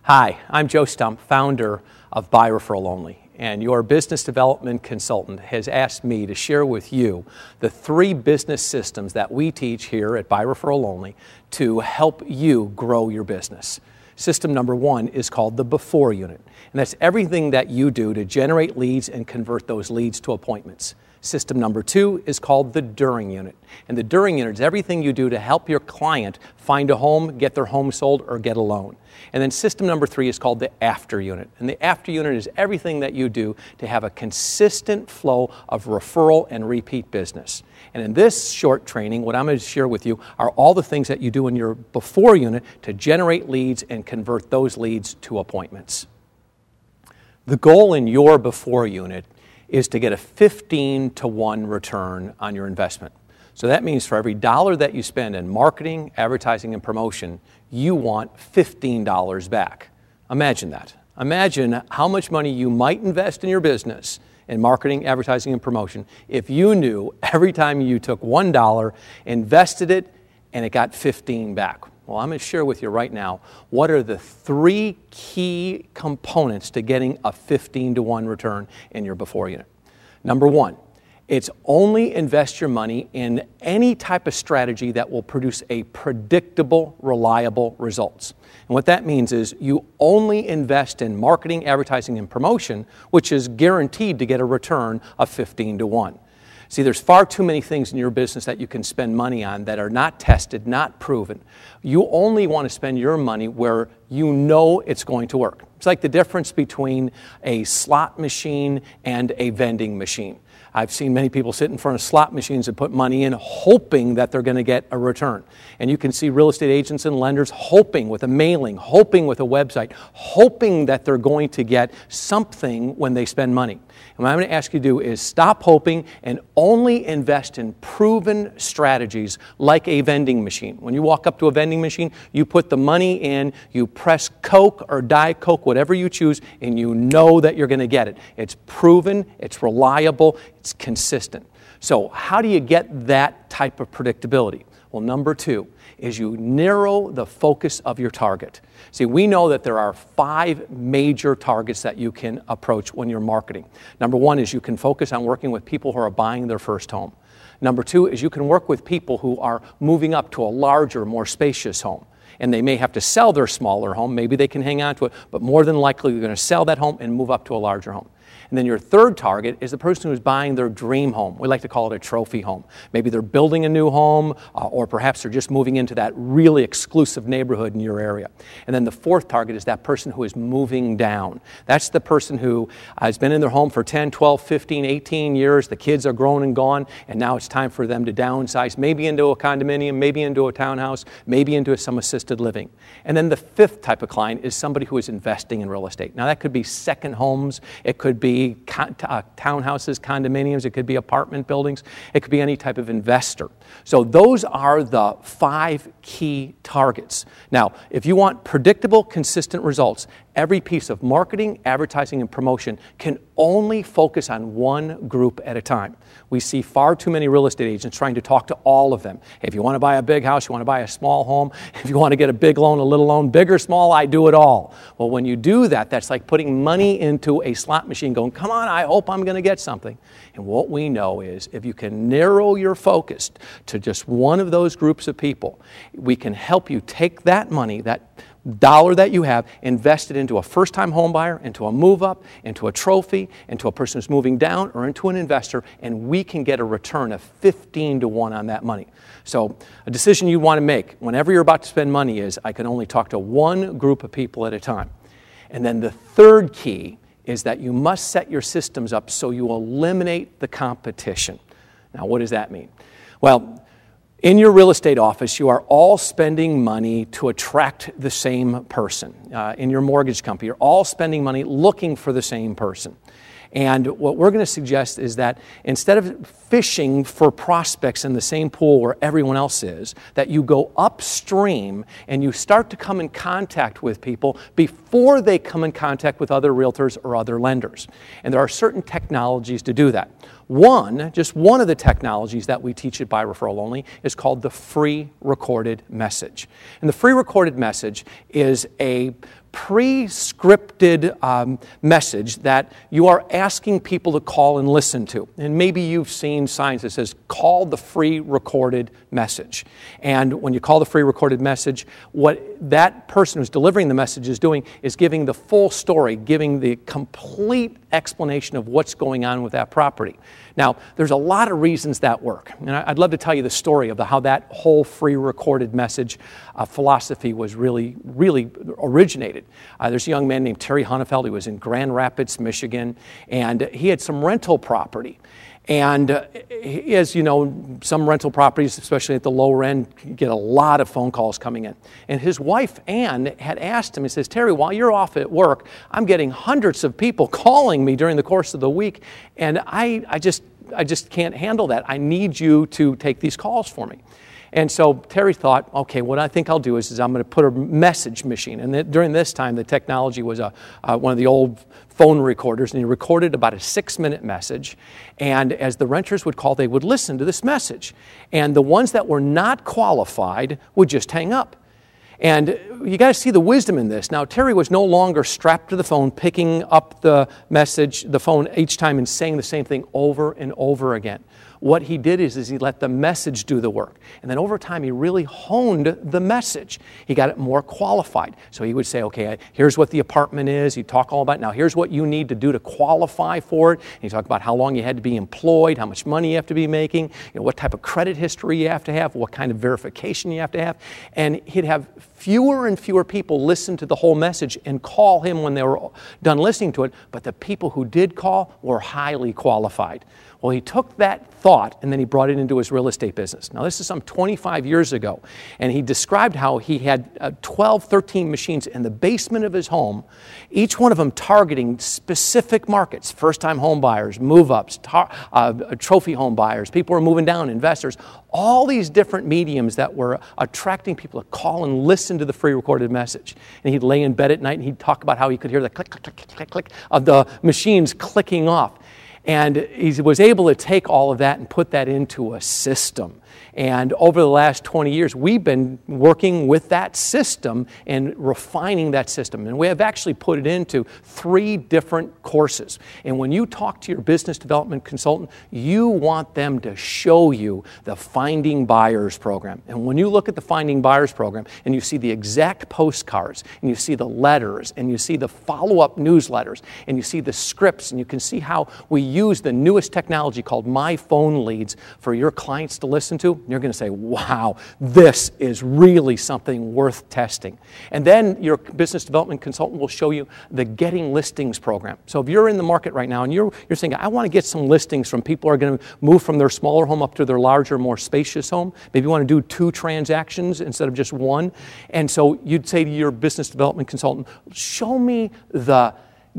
Hi, I'm Joe Stumpf, founder of Referral Only, and your business development consultant has asked me to share with you the 3 business systems that we teach here at Referral Only to help you grow your business. System number 1 is called the before unit, and that's everything that you do to generate leads and convert those leads to appointments. System number 2 is called the during unit, and the during unit is everything you do to help your client find a home, get their home sold, or get a loan. And then system number 3 is called the after unit, and the after unit is everything that you do to have a consistent flow of referral and repeat business. And in this short training, what I'm going to share with you are all the things that you do in your before unit to generate leads and convert those leads to appointments. The goal in your before unit is to get a 15-to-1 return on your investment. So that means for every dollar that you spend in marketing, advertising, and promotion, you want $15 back. Imagine that. Imagine how much money you might invest in your business in marketing, advertising, and promotion if you knew every time you took $1, invested it, and it got $15 back. Well, I'm going to share with you right now what are the 3 key components to getting a 15-to-1 return in your before unit. Number 1, it's only invest your money in any type of strategy that will produce a predictable, reliable results. And what that means is you only invest in marketing, advertising, and promotion, which is guaranteed to get a return of 15-to-1. See, there's far too many things in your business that you can spend money on that are not tested, not proven. You only want to spend your money where you know it's going to work. It's like the difference between a slot machine and a vending machine. I've seen many people sit in front of slot machines and put money in hoping that they're going to get a return. And you can see real estate agents and lenders hoping with a mailing, hoping with a website, hoping that they're going to get something when they spend money. And what I'm going to ask you to do is stop hoping and only invest in proven strategies like a vending machine. When you walk up to a vending machine, you put the money in, you press Coke or Diet Coke, whatever you choose, and you know that you're going to get it. It's proven, it's reliable, it's consistent. So how do you get that type of predictability? Well, number 2 is you narrow the focus of your target. See, we know that there are 5 major targets that you can approach when you're marketing. Number 1 is you can focus on working with people who are buying their first home. Number 2 is you can work with people who are moving up to a larger, more spacious home. And they may have to sell their smaller home. Maybe they can hang on to it, but more than likely you're going to sell that home and move up to a larger home. And then your third target is the person who's buying their dream home. We like to call it a trophy home. Maybe they're building a new home, or perhaps they're just moving into that really exclusive neighborhood in your area. And then the fourth target is that person who is moving down. That's the person who has been in their home for 10, 12, 15, 18 years. The kids are grown and gone, and now it's time for them to downsize, maybe into a condominium, maybe into a townhouse, maybe into some assisted living. And then the fifth type of client is somebody who is investing in real estate. Now that could be second homes, it could be townhouses, condominiums, it could be apartment buildings, it could be any type of investor. So those are the 5 key targets. Now, if you want predictable, consistent results, every piece of marketing, advertising, and promotion can only focus on one group at a time. We see far too many real estate agents trying to talk to all of them. If you want to buy a big house, you want to buy a small home, if you want to get a big loan, a little loan, big or small, I do it all. Well, when you do that, that's like putting money into a slot machine going, come on, I hope I'm going to get something. And what we know is if you can narrow your focus to just one of those groups of people, we can help you take that money, that dollar that you have, invest it into a first-time home buyer, into a move-up, into a trophy, into a person who's moving down, or into an investor, and we can get a return of 15-to-1 on that money. So a decision you want to make whenever you're about to spend money is, I can only talk to one group of people at a time. And then the third key is that you must set your systems up so you eliminate the competition. Now, what does that mean? Well, in your real estate office, you are all spending money to attract the same person. In your mortgage company, you're all spending money looking for the same person. And what we're going to suggest is that instead of fishing for prospects in the same pool where everyone else is, that you go upstream and you start to come in contact with people before they come in contact with other realtors or other lenders. And there are certain technologies to do that. Just one of the technologies that we teach at By Referral Only is called the free recorded message. And the free recorded message is a pre-scripted message that you are asking people to call and listen to. And maybe you've seen signs that says, call the free recorded message. And when you call the free recorded message, what that person who's delivering the message is doing is giving the full story, giving the complete explanation of what's going on with that property. Now, there's a lot of reasons that work. And I'd love to tell you the story of how that whole free recorded message philosophy was really originated. There's a young man named Terry Hunnefeld. He was in Grand Rapids, Michigan, and he had some rental property. And as you know, some rental properties, especially at the lower end, get a lot of phone calls coming in. And his wife, Ann, had asked him, he says, Terry, while you're off at work, I'm getting hundreds of people calling me during the course of the week, and I just can't handle that. I need you to take these calls for me. And so Terry thought, okay, what I think I'll do is I'm going to put a message machine. And during this time, the technology was one of the old phone recorders, and he recorded about a 6-minute message. And as the renters would call, they would listen to this message. And the ones that were not qualified would just hang up. And you got to see the wisdom in this. Now, Terry was no longer strapped to the phone, picking up the phone each time and saying the same thing over and over again. What he did is he let the message do the work. And then over time, he really honed the message. He got it more qualified. So he would say, okay, here's what the apartment is. He'd talk all about it. Now, here's what you need to do to qualify for it. And he'd talk about how long you had to be employed, how much money you have to be making, what type of credit history you have to have, what kind of verification you have to have. And he'd have fewer and fewer people listen to the whole message and call him when they were done listening to it. But the people who did call were highly qualified. Well, he took that thought and then he brought it into his real estate business. Now, this is some 25 years ago, and he described how he had 12, 13 machines in the basement of his home, each one of them targeting specific markets: first-time home buyers, move-ups, trophy home buyers, people who are moving down, investors, all these different mediums that were attracting people to call and listen to the free recorded message. And he'd lay in bed at night and he'd talk about how he could hear the click, click, click, click, click of the machines clicking off. And he was able to take all of that and put that into a system. And over the last 20 years, we've been working with that system and refining that system. And we have actually put it into 3 different courses. And when you talk to your business development consultant, you want them to show you the Finding Buyers program. And when you look at the Finding Buyers program and you see the exact postcards, and you see the letters, and you see the follow-up newsletters, and you see the scripts, and you can see how we use the newest technology called My Phone Leads for your clients to listen to, you're going to say, wow, this is really something worth testing. And then your business development consultant will show you the Getting Listings program. So if you're in the market right now and you're saying, I want to get some listings from people who are going to move from their smaller home up to their larger, more spacious home. Maybe you want to do 2 transactions instead of just 1. And so you'd say to your business development consultant, show me the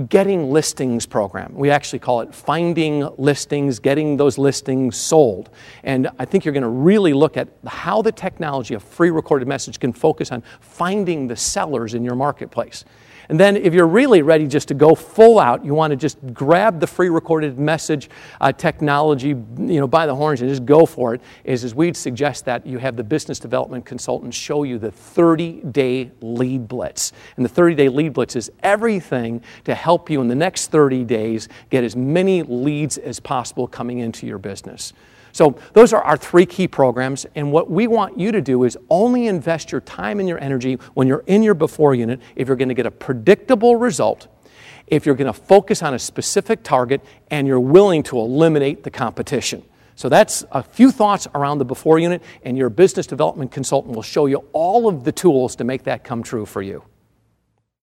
Getting Listings program. We actually call it Finding Listings, Getting Those Listings Sold. And I think you're going to really look at how the technology of free recorded message can focus on finding the sellers in your marketplace. And then if you're really ready just to go full out, you want to just grab the free recorded message technology, by the horns and just go for it, is we'd suggest that you have the business development consultant show you the 30-day lead blitz. And the 30-day lead blitz is everything to help you in the next 30 days get as many leads as possible coming into your business. So those are our 3 key programs, and what we want you to do is only invest your time and your energy when you're in your before unit if you're going to get a predictable result, if you're going to focus on a specific target, and you're willing to eliminate the competition. So that's a few thoughts around the before unit, and your business development consultant will show you all of the tools to make that come true for you.